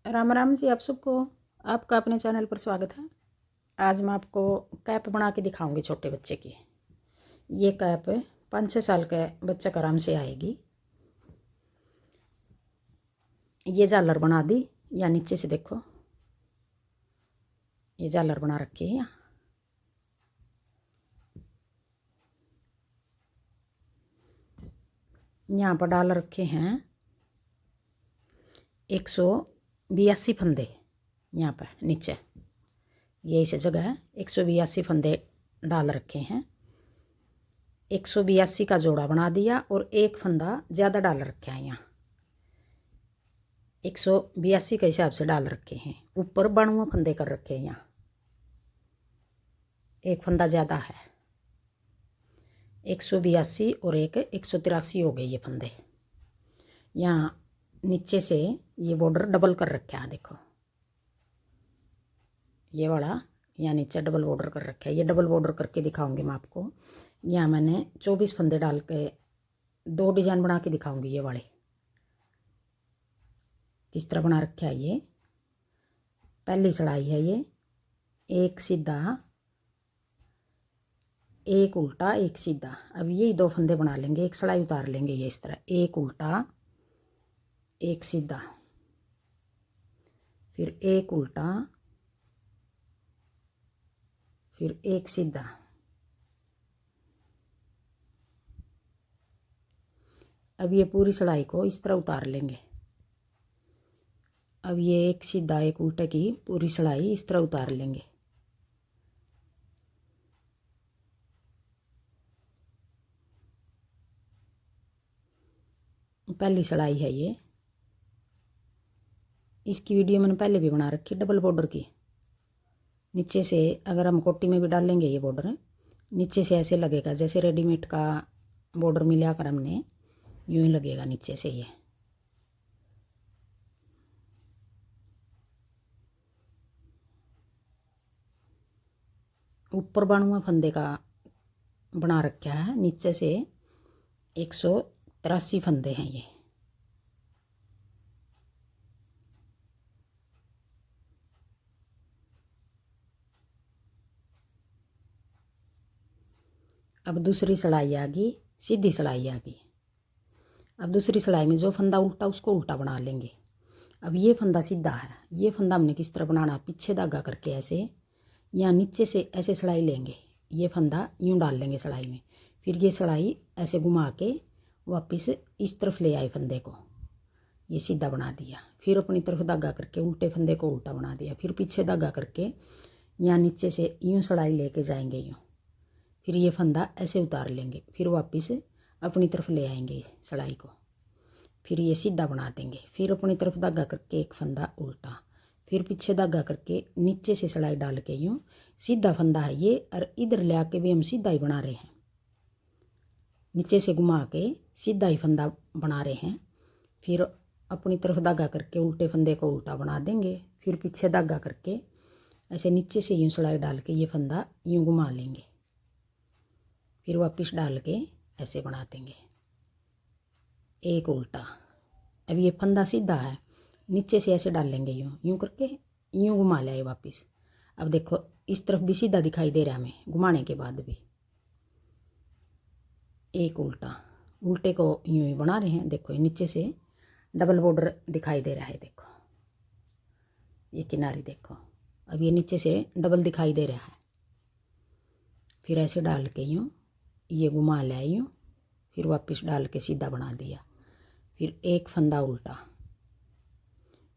राम राम जी आप सबको। आपका अपने चैनल पर स्वागत है। आज मैं आपको कैप बना के दिखाऊंगी छोटे बच्चे की। ये कैप 5-6 साल के बच्चे को आराम से आएगी। ये झालर बना दी, या नीचे से देखो ये झालर बना रखी है। यहाँ पर डाल रखे हैं 182 फंदे। यहाँ पर नीचे ये इस जगह है, 182 फंदे डाल रखे हैं। 182 का जोड़ा बना दिया और एक फंदा ज़्यादा डाल रखा है। यहाँ 182 के हिसाब से डाल रखे हैं। ऊपर 92 फंदे कर रखे हैं। यहाँ एक फंदा ज़्यादा है। 182 और एक 183 हो गए ये फंदे। यहाँ नीचे से ये बॉर्डर डबल कर रखा है। देखो ये वाला यहाँ नीचे डबल बॉर्डर कर रखा है। ये डबल बॉर्डर करके दिखाऊंगी मैं आपको। यहाँ मैंने 24 फंदे डाल के 2 डिजाइन बना के दिखाऊंगी। ये वाले किस तरह बना रखा है। ये पहली सिलाई है। ये एक सीधा, एक उल्टा, एक सीधा। अब ये 2 फंदे बना लेंगे, एक सिलाई उतार लेंगे। ये इस तरह एक उल्टा, एक सीधा, फिर एक उल्टा, फिर एक सीधा। अब ये पूरी सिलाई को इस तरह उतार लेंगे। अब ये एक सीधा एक उल्टे की पूरी सिलाई इस तरह उतार लेंगे। पहली सिलाई है ये। इसकी वीडियो मैंने पहले भी बना रखी डबल बॉर्डर की। नीचे से अगर हम कोटी में भी डालेंगे ये बॉर्डर, नीचे से ऐसे लगेगा जैसे रेडीमेड का बॉर्डर मिला कर हमने, यूं ही लगेगा नीचे से। ये ऊपर 92 फंदे का बना रखा है। नीचे से 183 फंदे हैं ये। अब दूसरी सिलाई आ गई, सीधी सिलाई आ गई। अब दूसरी सिलाई में जो फंदा उल्टा उसको उल्टा बना लेंगे। अब ये फंदा सीधा है। ये फंदा हमने किस तरह बनाना, पीछे धागा करके ऐसे, या नीचे से ऐसे सिलाई लेंगे। ये फंदा यूं डाल लेंगे सिलाई में, फिर ये सिलाई ऐसे घुमा के वापस इस तरफ ले आए फंदे को। ये सीधा बना दिया। फिर अपनी तरफ धागा करके उल्टे फंदे को उल्टा बना दिया। फिर पीछे धागा करके यहाँ नीचे से यूं सिलाई लेके जाएंगे यूं। फिर ये फंदा ऐसे उतार लेंगे, फिर वापस अपनी तरफ ले आएंगे सिलाई को। फिर ये सीधा बना देंगे। फिर अपनी तरफ धागा करके एक फंदा उल्टा, फिर पीछे धागा करके नीचे से सिलाई डाल के यूं सीधा फंदा है ये। और इधर ले आके भी हम सीधा ही बना रहे हैं। नीचे से घुमा के सीधा ही फंदा बना रहे हैं। फिर अपनी तरफ धागा करके उल्टे फंदे को उल्टा बना देंगे। फिर पीछे धागा करके ऐसे नीचे से यूं सिलाई डाल के ये फंदा यूं घुमा लेंगे। फिर वापस डाल के ऐसे बना देंगे एक उल्टा। अब ये फंदा सीधा है, नीचे से ऐसे डाल लेंगे यूं यूं करके, यूं घुमा लिया वापस। अब देखो इस तरफ भी सीधा दिखाई दे रहा है हमें घुमाने के बाद भी। एक उल्टा, उल्टे को यूं ही बना रहे हैं। देखो नीचे से डबल बॉर्डर दिखाई दे रहा है। देखो ये किनारी देखो, अब ये नीचे से डबल दिखाई दे रहा है। फिर ऐसे डाल के यूं ये घुमा लिया यूं, फिर वापस डाल के सीधा बना दिया। फिर एक फंदा उल्टा,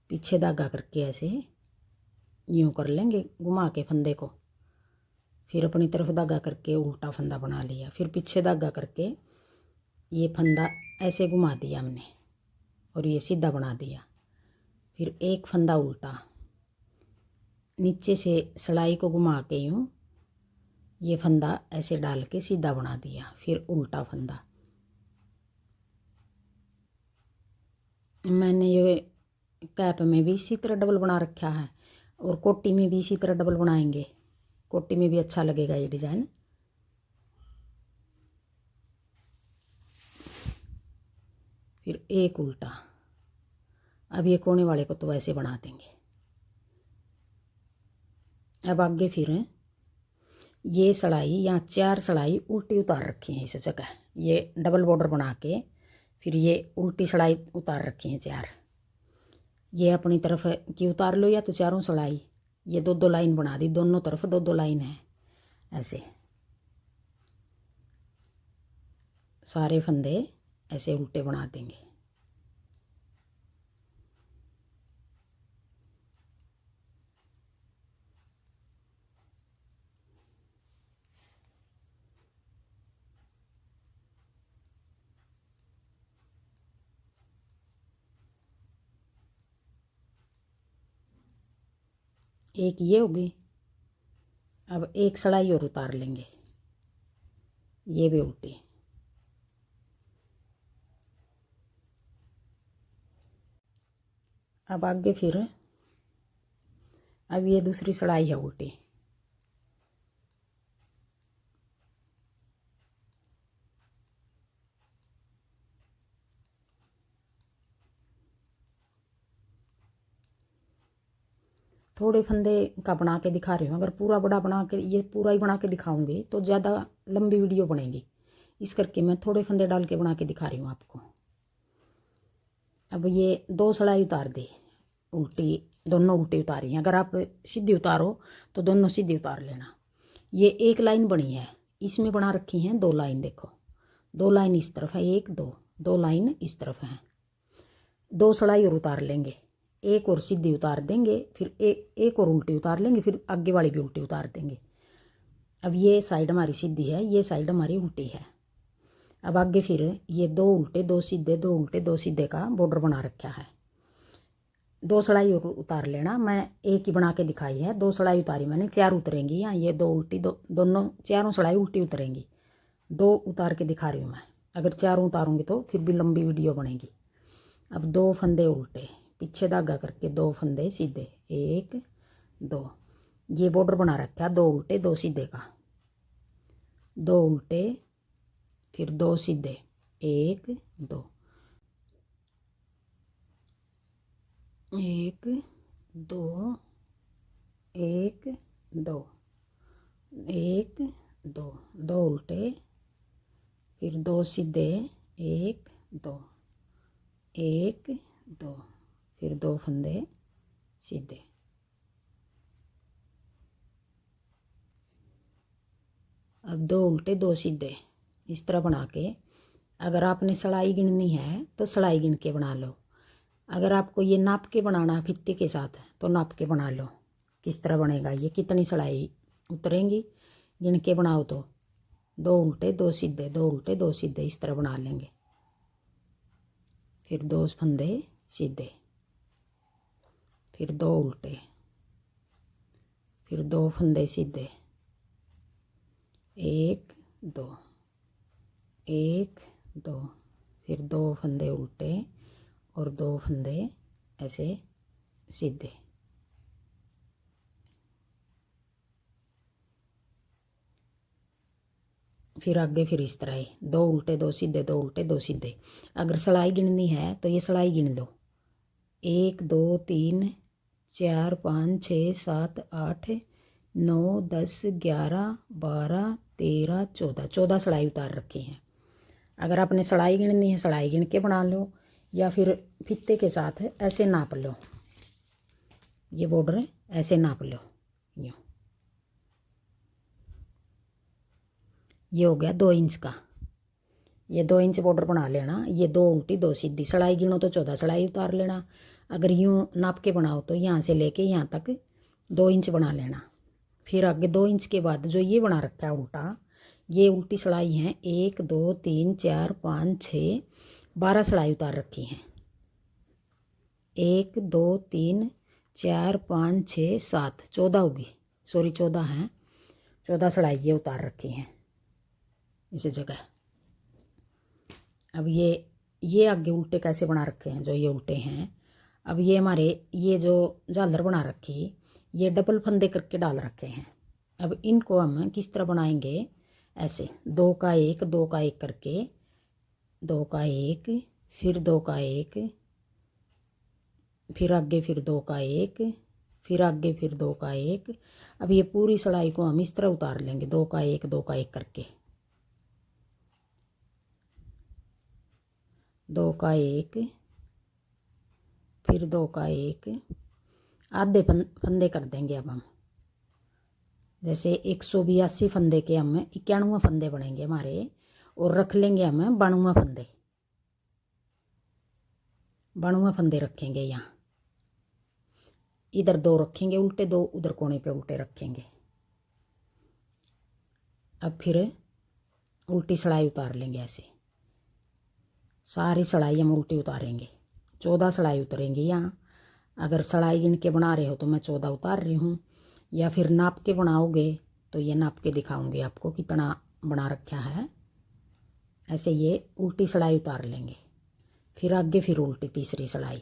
पीछे धागा करके ऐसे यूं कर लेंगे घुमा के फंदे को। फिर अपनी तरफ धागा करके उल्टा फंदा बना लिया। फिर पीछे धागा करके ये फंदा ऐसे घुमा दिया हमने और ये सीधा बना दिया। फिर एक फंदा उल्टा, नीचे से सिलाई को घुमा के यूं ये फंदा ऐसे डाल के सीधा बना दिया। फिर उल्टा फंदा। मैंने ये कैप में भी इसी तरह डबल बना रखा है और कोटी में भी इसी तरह डबल बनाएंगे। कोटी में भी अच्छा लगेगा ये डिज़ाइन। फिर एक उल्टा, अब ये कोने वाले को तो वैसे बना देंगे। अब आगे फिर ये सलाई, यहाँ 4 सलाई उल्टी उतार रखी है इस जगह, ये डबल बॉर्डर बना के फिर ये उल्टी सलाई उतार रखी है 4। ये अपनी तरफ की उतार लो या तो चारों सलाई, ये 2 2 लाइन बना दी, दोनों तरफ 2 2 लाइन है। ऐसे सारे फंदे ऐसे उल्टे बना देंगे। एक ये होगी। अब एक सलाई और उतार लेंगे, ये भी उल्टी। अब आगे फिर अब ये दूसरी सलाई है उल्टी। थोड़े फंदे का बना के दिखा रही हूँ, अगर पूरा बड़ा बना के ये पूरा ही बना के दिखाऊंगी तो ज़्यादा लंबी वीडियो बनेगी, इस करके मैं थोड़े फंदे डाल के बना के दिखा रही हूँ आपको। अब ये 2 सलाई उतार दी उल्टी, दोनों उल्टी उतारी हैं। अगर आप सीधी उतारो तो दोनों सीधी उतार लेना। ये एक लाइन बनी है, इसमें बना रखी हैं 2 लाइन, देखो 2 लाइन इस तरफ है, 1 2 2 लाइन इस तरफ है। 2 सलाई और उतार लेंगे, एक और सीधी उतार देंगे, फिर एक और उल्टी उतार लेंगे, फिर आगे वाली भी उल्टी उतार देंगे। अब ये साइड हमारी सीधी है, ये साइड हमारी उल्टी है। अब आगे फिर ये 2 उल्टे 2 सीधे, 2 उल्टे 2 सीधे का बॉर्डर बना रखा है। 2 सलाई और उतार लेना, मैं एक ही बना के दिखाई है। 2 सलाई उतारी मैंने, 4 उतरेंगी यहाँ, ये 2 उल्टी, दोनों चारों सलाई उल्टी उतरेंगी। 2 उतार के दिखा रही हूँ मैं, अगर 4 उतारूँगी तो फिर भी लंबी वीडियो बनेगी। अब 2 फंदे उल्टे, पीछे धागा करके 2 फंदे सीधे, 1 2, ये बॉर्डर बना रखा है 2 उल्टे 2 सीधे का। 2 उल्टे फिर 2 सीधे, 1 2, 1 2 1 2 1 2, 2 उल्टे फिर 2 सीधे, 1 2 1 2, फिर 2 फंदे सीधे। अब 2 उल्टे 2 सीधे इस तरह बना के, अगर आपने सलाई गिननी है तो सलाई गिन के बना लो। अगर आपको ये नाप के बनाना है फीते के साथ तो नाप के बना लो। किस तरह बनेगा, ये कितनी सलाई उतरेंगी गिन के बनाओ तो 2 उल्टे 2 सीधे, 2 उल्टे 2 सीधे इस तरह बना लेंगे। फिर 2 फंदे सीधे, फिर 2 उल्टे, फिर 2 फंदे सीधे, 1 2 1 2, फिर 2 फंदे उल्टे और 2 फंदे ऐसे सीधे। फिर आगे फिर इस तरह ही 2 उल्टे 2 सीधे, 2 उल्टे 2 सीधे। अगर सलाई गिननी है तो ये सलाई गिन लो, 1 2 3 4 5 6 7 8 9 10 11 12 13 14, 14 सलाई उतार रखी हैं। अगर आपने सलाई गिननी है सलाई गिन के बना लो, या फिर फीते के साथ ऐसे नाप लो, ये बॉर्डर ऐसे नाप लो। यूँ ये हो गया 2 इंच का, ये 2 इंच बॉर्डर बना लेना। ये 2 उल्टी 2 सीधी, सलाई गिनो तो 14 सलाई उतार लेना। अगर यूँ नाप के बनाओ तो यहाँ से लेके यहाँ तक 2 इंच बना लेना। फिर आगे 2 इंच के बाद जो ये बना रखा है उल्टा, ये उल्टी सलाई है 1 2 3 4 5 6 12 सलाई उतार रखी हैं। 1 2 3 4 5 6 7, 14 होगी, सॉरी 14 हैं, 14 सलाई ये उतार रखी हैं इस जगह। अब ये आगे उल्टे कैसे बना रखे हैं, जो ये उल्टे हैं। अब ये हमारे ये जो झालर बना रखी, ये डबल फंदे करके डाल रखे हैं। अब इनको हम किस तरह बनाएंगे, ऐसे 2 का 1 2 का 1 करके, 2 का 1 फिर 2 का 1 फिर आगे फिर 2 का 1, फिर आगे फिर 2 का 1। अब ये पूरी सिलाई को हम इस तरह उतार लेंगे, 2 का 1 2 का 1 करके, 2 का 1, फिर 2 का 1, आधे फंदे कर देंगे। अब हम जैसे 182 फंदे के हम 91 फंदे बनेंगे हमारे, और रख लेंगे हम 92 फंदे, 92 फंदे रखेंगे। यहाँ इधर 2 रखेंगे उल्टे, 2 उधर कोने पे उल्टे रखेंगे। अब फिर उल्टी सिलाई उतार लेंगे, ऐसे सारी सिलाई हम उल्टी उतारेंगे। 14 सिलाई उतरेंगी यहाँ। अगर सिलाई गिन के बना रहे हो तो मैं 14 उतार रही हूँ, या फिर नाप के बनाओगे तो ये नाप के दिखाऊंगी आपको कितना बना रखा है। ऐसे ये उल्टी सिलाई उतार लेंगे, फिर आगे फिर उल्टी तीसरी सिलाई।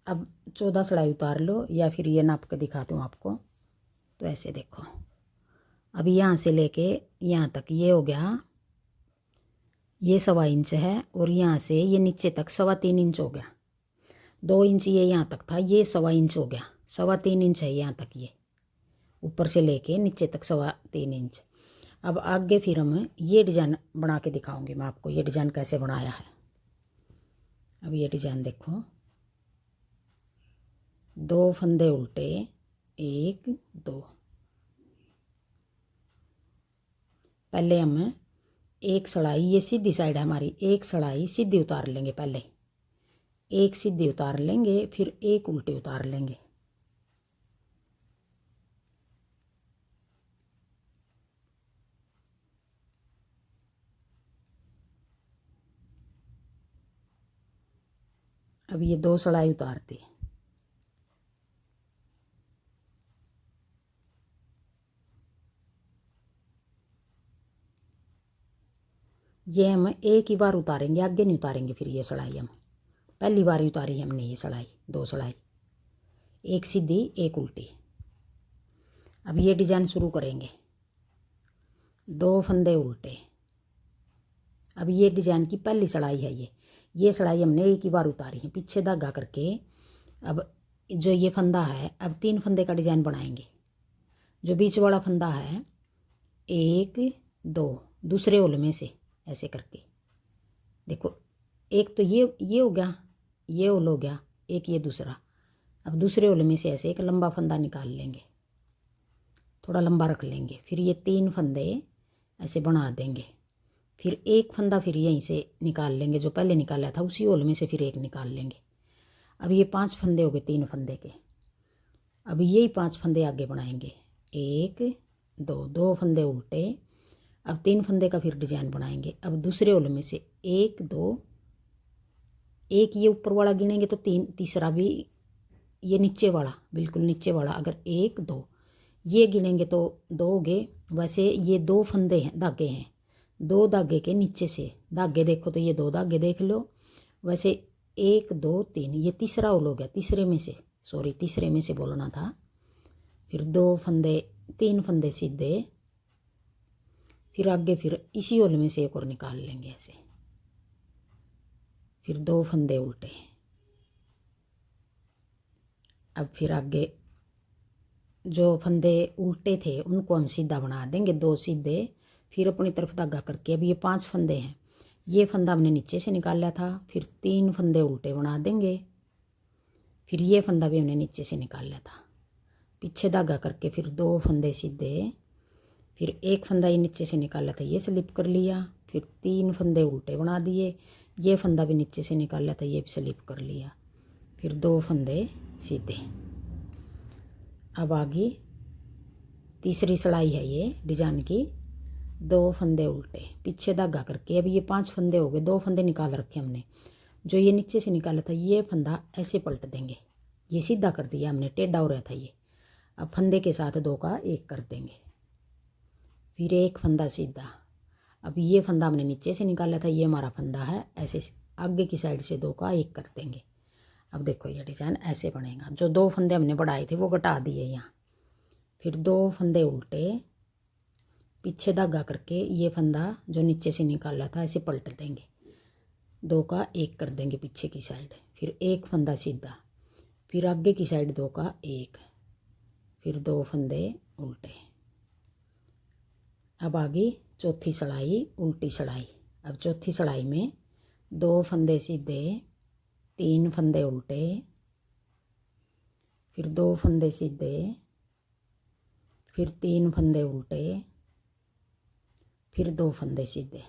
अब 14 सिलाई उतार लो, या फिर ये नाप के दिखाती हूँ आपको। तो ऐसे देखो, अब यहाँ से लेके यहाँ तक ये हो गया, ये 1.25 इंच है, और यहाँ से ये नीचे तक 3.25 इंच हो गया। 2 इंच ये यहाँ तक था, ये 1.25 इंच हो गया, 3.25 इंच है यहाँ तक, ये ऊपर से लेके नीचे तक 3.25 इंच। अब आगे फिर हम ये डिजाइन बना के दिखाऊंगी मैं आपको, ये डिजाइन कैसे बनाया है। अब ये डिजाइन देखो, 2 फंदे उल्टे, 1 2, पहले हम एक सिलाई, ये सीधी साइड है हमारी, एक सिलाई सीधी उतार लेंगे। पहले एक सीधी उतार लेंगे, फिर एक उल्टी उतार लेंगे। अब ये 2 सिलाई उतारती, ये हम एक ही बार उतारेंगे, आगे नहीं उतारेंगे। फिर ये सिलाई हम पहली बार ही उतारी हमने, ये सिलाई 2 सिलाई, एक सीधी एक उल्टी। अब ये डिजाइन शुरू करेंगे, 2 फंदे उल्टे। अब ये डिजाइन की पहली सिलाई है, ये सिलाई हमने एक ही बार उतारी है, पीछे धागा करके। अब जो ये फंदा है, अब 3 फंदे का डिजाइन बनाएंगे। जो बीच वाला फंदा है, 1 2, दूसरे होल में से ऐसे करके देखो, एक तो ये हो गया, ये होल हो गया, एक ये दूसरा। अब दूसरे होल में से ऐसे एक लंबा फंदा निकाल लेंगे, थोड़ा लंबा रख लेंगे। फिर ये 3 फंदे ऐसे बना देंगे, फिर एक फंदा फिर यहीं से निकाल लेंगे, जो पहले निकाला था उसी होल में से फिर एक निकाल लेंगे। अब ये 5 फंदे हो गए 3 फंदे के। अब यही 5 फंदे आगे बनाएंगे, 1 2, 2 फंदे उल्टे। अब 3 फंदे का फिर डिजाइन बनाएंगे। अब दूसरे होल में से 1 2, एक ये ऊपर वाला गिनेंगे तो 3, तीसरा भी ये नीचे वाला, बिल्कुल नीचे वाला, अगर 1 2 ये गिनेंगे तो 2 हो गए। वैसे ये 2 फंदे हैं, धागे हैं, 2 धागे के नीचे से धागे देखो तो ये 2 धागे देख लो। वैसे 1 2 3, ये तीसरा होल हो गया, तीसरे में से, सॉरी तीसरे में से बोलना था। फिर 2 फंदे, 3 फंदे सीधे, फिर आगे फिर इसी होल में से एक और निकाल लेंगे ऐसे, फिर 2 फंदे उल्टे। अब फिर आगे जो फंदे उल्टे थे उनको हम सीधा बना देंगे, 2 सीधे, फिर अपनी तरफ धागा करके। अब ये 5 फंदे हैं, ये फंदा हमने नीचे से निकाला था, फिर 3 फंदे उल्टे बना देंगे, फिर ये फंदा भी हमने नीचे से निकाला था, पीछे धागा करके, फिर 2 फंदे सीधे, फिर एक फंदा ये नीचे से निकाला था, ये स्लिप कर लिया, फिर 3 फंदे उल्टे बना दिए, ये फंदा भी नीचे से निकाला था, ये भी स्लिप कर लिया, फिर 2 फंदे सीधे। अब आगे तीसरी सिलाई है ये डिजाइन की, 2 फंदे उल्टे, पीछे धागा करके। अब ये 5 फंदे हो गए, 2 फंदे निकाल रखे हमने। जो ये नीचे से निकाला था ये फंदा ऐसे पलट देंगे, ये सीधा कर दिया हमने, टेढ़ा हो रहा था ये। अब फंदे के साथ 2 का 1 कर देंगे, फिर एक फंदा सीधा। अब ये फंदा हमने नीचे से निकाला था, ये हमारा फंदा है, ऐसे आगे की साइड से 2 का 1 कर देंगे। अब देखो ये डिज़ाइन ऐसे बनेगा। जो 2 फंदे हमने बढ़ाए थे वो घटा दिए यहाँ। फिर 2 फंदे उल्टे, पीछे धागा करके ये फंदा जो नीचे से निकाला था ऐसे पलट देंगे, 2 का 1 कर देंगे पीछे की साइड। फिर एक फंदा सीधा, फिर आगे की साइड 2 का 1, फिर 2 फंदे उल्टे। अब आगे चौथी सिलाई उल्टी सिलाई। अब चौथी सिलाई में 2 फंदे सीधे, 3 फंदे उल्टे, फिर 2 फंदे सीधे, फिर 3 फंदे उल्टे, फिर 2 फंदे सीधे।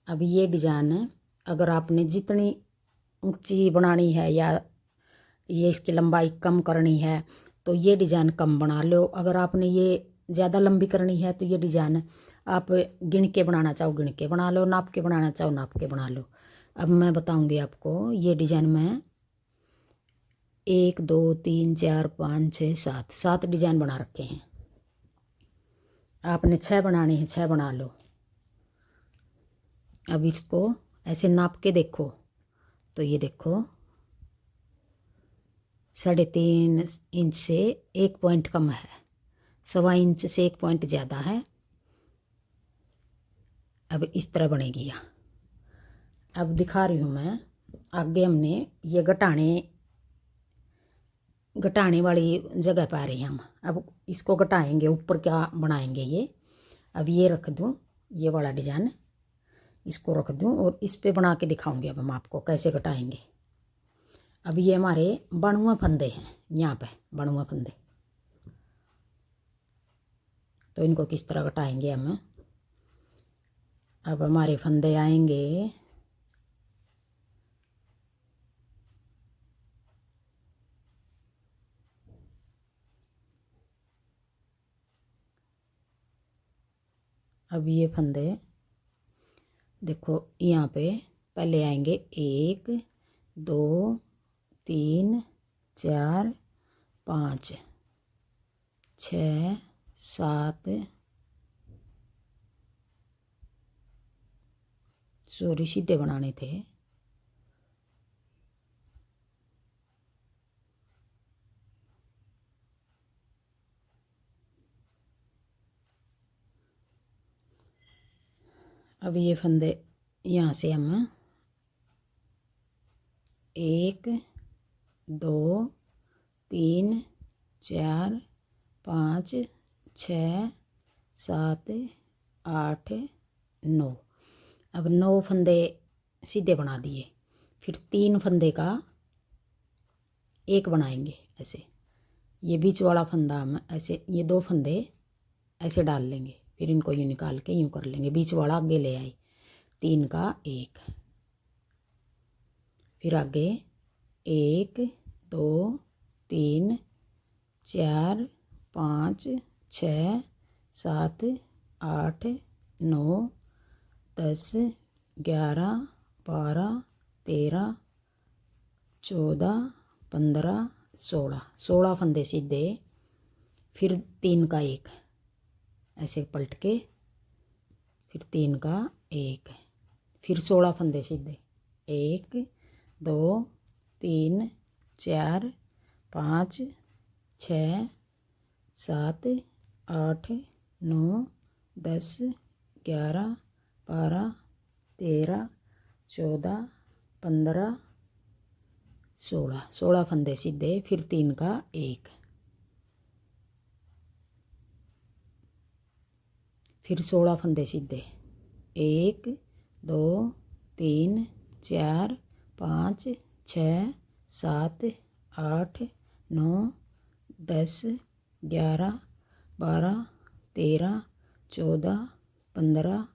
अब ये डिज़ाइन अगर आपने जितनी ऊंची बनानी है या ये इसकी लंबाई कम करनी है तो ये डिज़ाइन कम बना लो। अगर आपने ये ज़्यादा लंबी करनी है तो ये डिज़ाइन आप गिन के बनाना चाहो गिन के बना लो, नाप के बनाना चाहो नाप के बना लो। अब मैं बताऊंगी आपको ये डिज़ाइन में 1 2 3 4 5 6 7 7 डिज़ाइन बना रखे हैं। आपने 6 बनाने हैं 6 बना लो। अब इसको ऐसे नाप के देखो तो ये देखो 3.5 इंच से 1 पॉइंट कम है, 1.25 इंच से 1 पॉइंट ज़्यादा है। अब इस तरह बनेगी यह। अब दिखा रही हूँ मैं। आगे हमने ये घटाने वाली जगह पा रहे हैं हम। अब इसको घटाएंगे, ऊपर क्या बनाएंगे ये। अब ये रख दूँ, ये वाला डिज़ाइन इसको रख दूँ और इस पे बना के दिखाऊंगी अब हम आपको कैसे घटाएंगे। अब ये हमारे बणुए फंदे हैं, यहाँ पे बणुए फंदे, तो इनको किस तरह घटाएंगे हम। अब हमारे फंदे आएंगे अब ये फंदे देखो यहाँ पे पहले आएंगे 1 2 3 4 5 6 7 सॉरी सीधे बनाने थे। अब ये फंदे यहाँ से हम 1 2 3 4 5 6 7 8 9। अब 9 फंदे सीधे बना दिए। फिर 3 फंदे का 1 बनाएंगे ऐसे। ये बीच वाला फंदा हम ऐसे, ये 2 फंदे ऐसे डाल लेंगे, फिर इनको यूँ निकाल के यूँ कर लेंगे, बीच वाला आगे ले आए, 3 का 1। फिर आगे 1 2 3 4 5 6 7 8 9 10 11 12 13 14 15 16 16 फंदे सीधे। फिर 3 का 1 ऐसे पलट के, फिर 3 का 1, फिर 16 फंदे सीधे। 1 2 3 4 5 6 7 8 9 10 11 12 13 14 15 16 16 फंदे सीधे। फिर 3 का 1, फिर 16 फंदे सीधे। 1 2 3 4 5 6 7 8 9 10 11 12 13 14 15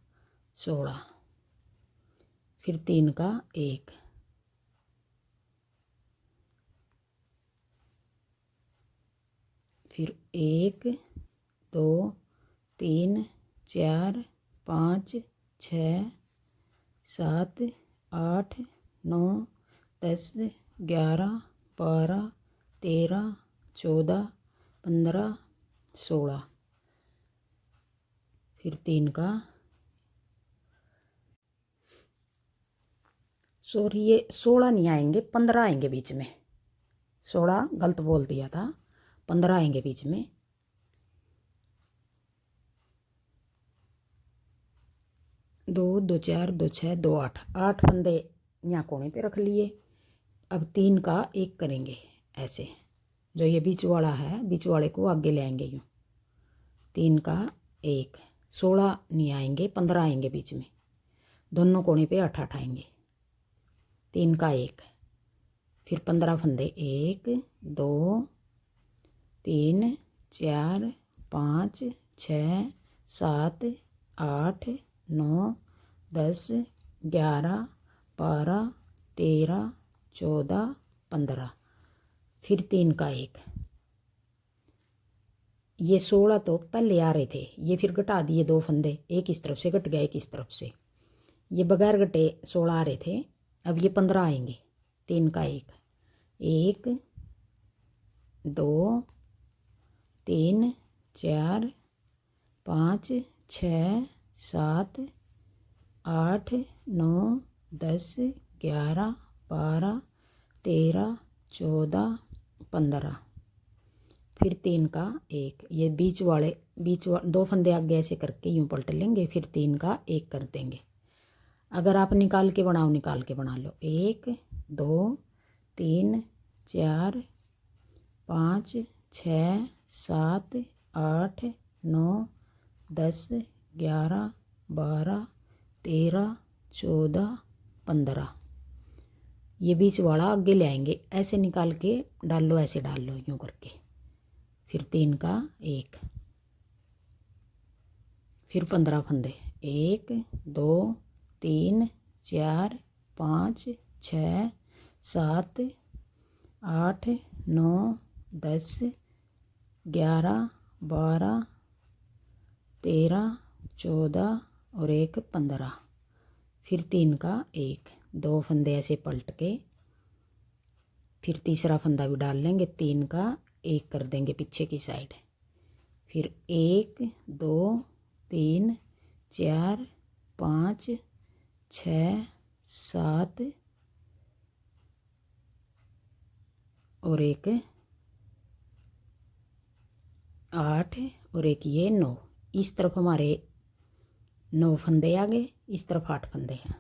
16। फिर 3 का 1, फिर 1 2 3 4 5 6 7 8 9 10 11 12 13 14 15 16। फिर 3 का, सॉरी ये 16 नहीं आएंगे, 15 आएंगे बीच में। 16 गलत बोल दिया था, 15 आएंगे बीच में। 2 2 4 2 6 2 8, 8 फंदे यहाँ कोने पे रख लिए। अब 3 का 1 करेंगे ऐसे, जो ये बीच वाला है बीच वाले को आगे ले आएंगे यूँ। 3 का 1, 16 नहीं आएंगे, 15 आएंगे बीच में, दोनों कोने पे 8 8 आएंगे। 3 का 1, फिर 15 फंदे 1 2 3 4 5 6 7 8 9 10 11 12 13 14 15। फिर 3 का 1, ये 16 तो पहले आ रहे थे, ये फिर घटा दिए 2 फंदे, एक इस तरफ से घट गया एक इस तरफ से, ये बगैर घटे 16 आ रहे थे। अब ये 15 आएंगे। 3 का 1, 1 2 3 4 5 6 7 8 9 10 11 12 13 14 15। फिर 3 का 1, ये बीच वाले 2 फंदे आगे ऐसे करके यूँ पलट लेंगे, फिर 3 का 1 कर देंगे। अगर आप निकाल के बनाओ, निकाल के बना लो। 1 2 3 4 5 6 7 8 9 10 11 12 13 14 15। ये बीच वाला आगे ले आएंगे, ऐसे निकाल के डाल लो, ऐसे डाल लो यूँ करके। फिर 3 का 1, फिर 15 फंदे 1 2 3 4 5 6 7 8 9 10 11 12 13 14 और 1 15। फिर 3 का 1, 2 फंदे ऐसे पलट के फिर तीसरा फंदा भी डाल लेंगे, 3 का 1 कर देंगे पीछे की साइड। फिर 1 2 3 4 5 6 7 और 1 8 और 1 ये 9। इस तरफ हमारे 9 फंदे आ गए, इस तरफ 8 फंदे हैं।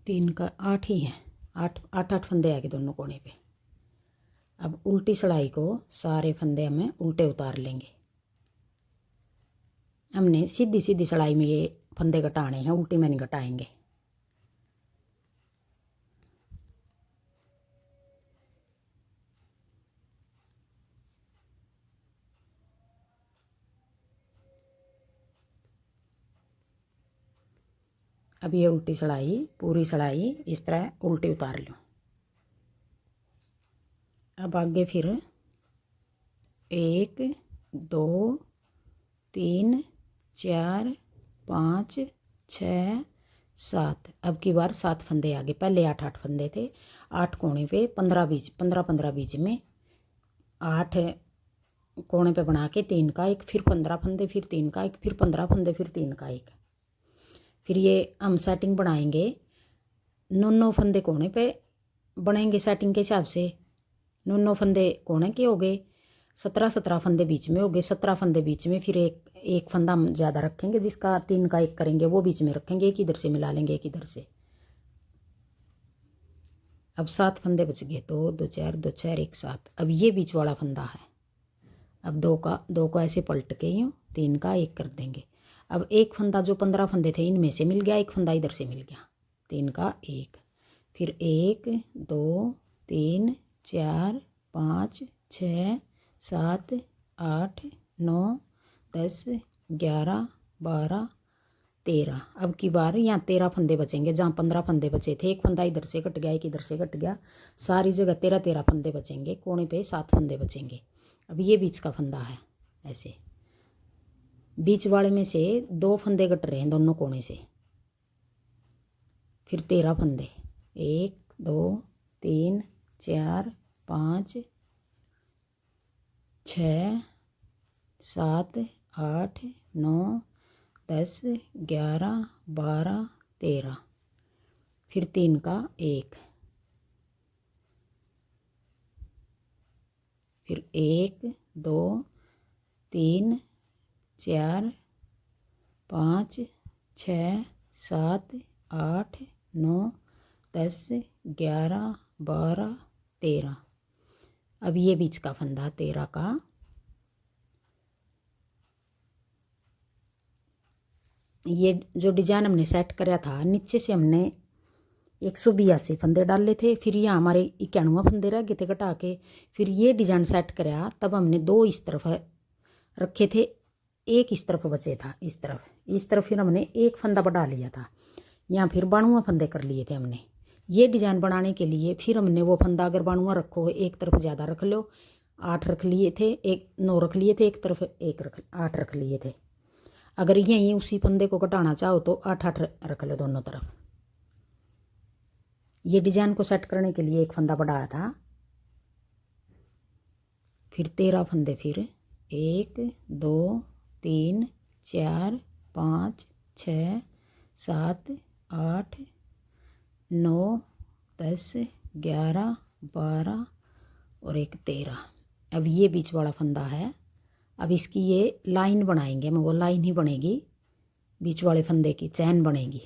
तीन का 8 ही है, 8 फंदे आ गए दोनों कोने पे। अब उल्टी सिलाई को सारे फंदे हमें उल्टे उतार लेंगे। हमने सीधी सीधी सिलाई में ये फंदे घटाने हैं, उल्टी में नहीं घटाएंगे। अब ये उल्टी सिलाई, पूरी सिलाई इस तरह उल्टी उतार लो। अब आगे फिर 1 2 3 4 5 6 7। अब की बार 7 फंदे आगे, पहले 8 8 फंदे थे, 8 कोने पे 15 बीच, 15 15 बीच में 8 कोने पे बना के 3 का 1, फिर 15 फंदे, फिर 3 का 1, फिर 15 फंदे, फिर 3 का 1। फिर ये हम सेटिंग बनाएंगे, 9 फंदे कोने पे बनेंगे सेटिंग के हिसाब से। 9 फंदे कोने के हो गए, 17 फंदे बीच में हो गए, 17 फंदे बीच में। फिर एक फंदा हम ज़्यादा रखेंगे, जिसका 3 का 1 करेंगे वो बीच में रखेंगे, एक इधर से मिला लेंगे एक इधर से। अब 7 फंदे बच गए, 2 2 4 2 4 1 7। अब ये बीच वाला फंदा है, अब 2 का ऐसे पलट के यूँ 3 का 1 कर देंगे। अब एक फंदा जो 15 फंदे थे इनमें से मिल गया, एक फंदा इधर से मिल गया, 3 का 1। फिर 1 2 3 4 5 6 7 8 9 10 11 12 13। अब की बार यहाँ 13 फंदे बचेंगे, जहाँ 15 फंदे बचे थे, एक फंदा इधर से कट गया, एक इधर से कट गया, सारी जगह 13 फंदे बचेंगे, कोने पे 7 फंदे बचेंगे। अब ये बीच का फंदा है, ऐसे बीच वाले में से 2 फंदे कट रहे हैं दोनों कोने से, फिर 13 फंदे, 1 2 3 4 5 6 7 8 9 10 11 12 13, फिर 3 का 1, फिर 1 2 3 4 5 6 7 8 9 10 11 12 13। अब ये बीच का फंदा 13 का, ये जो डिजाइन हमने सेट कराया था, नीचे से हमने 182 फंदे डाले थे, फिर यहाँ हमारे 91 फंदे रह गए थे कटा के, फिर ये डिजाइन सेट कराया, तब हमने 2 इस तरफ रखे थे, एक इस तरफ बचे था, इस तरफ फिर हमने एक फंदा बढ़ा लिया था, यहाँ फिर 92 फंदे कर लिए थे हमने ये डिजाइन बनाने के लिए। फिर हमने वो फंदा अगर 92 रखो, एक तरफ ज़्यादा रख लो, 8 रख लिए थे, 9 रख लिए थे, एक तरफ 8 रख लिए थे। अगर यहीं उसी फंदे को घटाना चाहो तो 8 रख लो दोनों तरफ। ये डिजाइन को सेट करने के लिए एक फंदा बढ़ाया था, फिर 13 फंदे, फिर 1 2 3 4 5 6 7 8 9 10 11 12 और एक 13। अब ये बीच वाला फंदा है, अब इसकी ये लाइन बनाएंगे हम, वो लाइन ही बनेगी बीच वाले फंदे की, चैन बनेगी।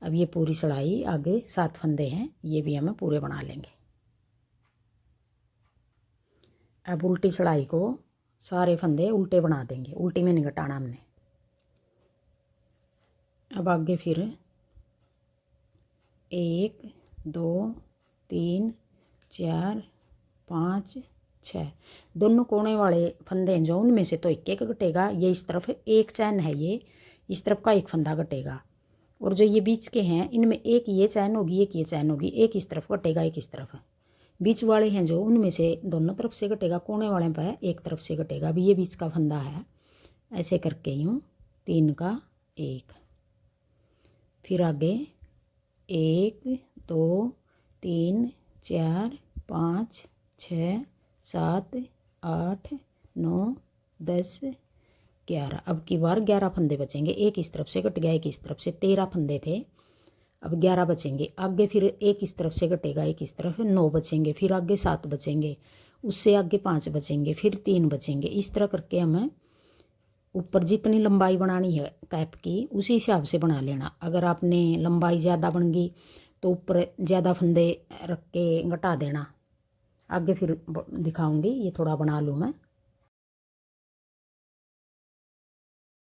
अब ये पूरी सिलाई आगे 7 फंदे हैं, ये भी हमें पूरे बना लेंगे। अब उल्टी सिलाई को सारे फंदे उल्टे बना देंगे, उल्टी में नहीं घटाना हमने। अब आगे फिर 1 2 3 4 5 6 दोनों कोने वाले फंदे हैं जो, उनमें से तो एक एक घटेगा। ये इस तरफ एक चैन है, ये इस तरफ का एक फंदा घटेगा, और जो ये बीच के हैं इनमें एक ये चैन होगी, एक ये चैन होगी, एक इस तरफ घटेगा, एक इस तरफ। बीच वाले हैं जो, उनमें से दोनों तरफ से घटेगा, कोने वाले पर एक तरफ से घटेगा। अभी ये बीच का फंदा है, ऐसे करके यूँ 3 का 1, फिर आगे 1 2 3 4 5 6 7 8 9 10 11। अब की बार 11 फंदे बचेंगे, एक इस तरफ से घट गया, एक इस तरफ से, 13 फंदे थे, अब 11 बचेंगे। आगे फिर एक इस तरफ से घटेगा, एक इस तरफ, 9 बचेंगे, फिर आगे 7 बचेंगे, उससे आगे 5 बचेंगे, फिर 3 बचेंगे। इस तरह करके हमें ऊपर जितनी लंबाई बनानी है कैप की उसी हिसाब से बना लेना। अगर आपने लंबाई ज़्यादा बन गई तो ऊपर ज़्यादा फंदे रख के घटा देना। आगे फिर दिखाऊंगी, ये थोड़ा बना लूँ मैं।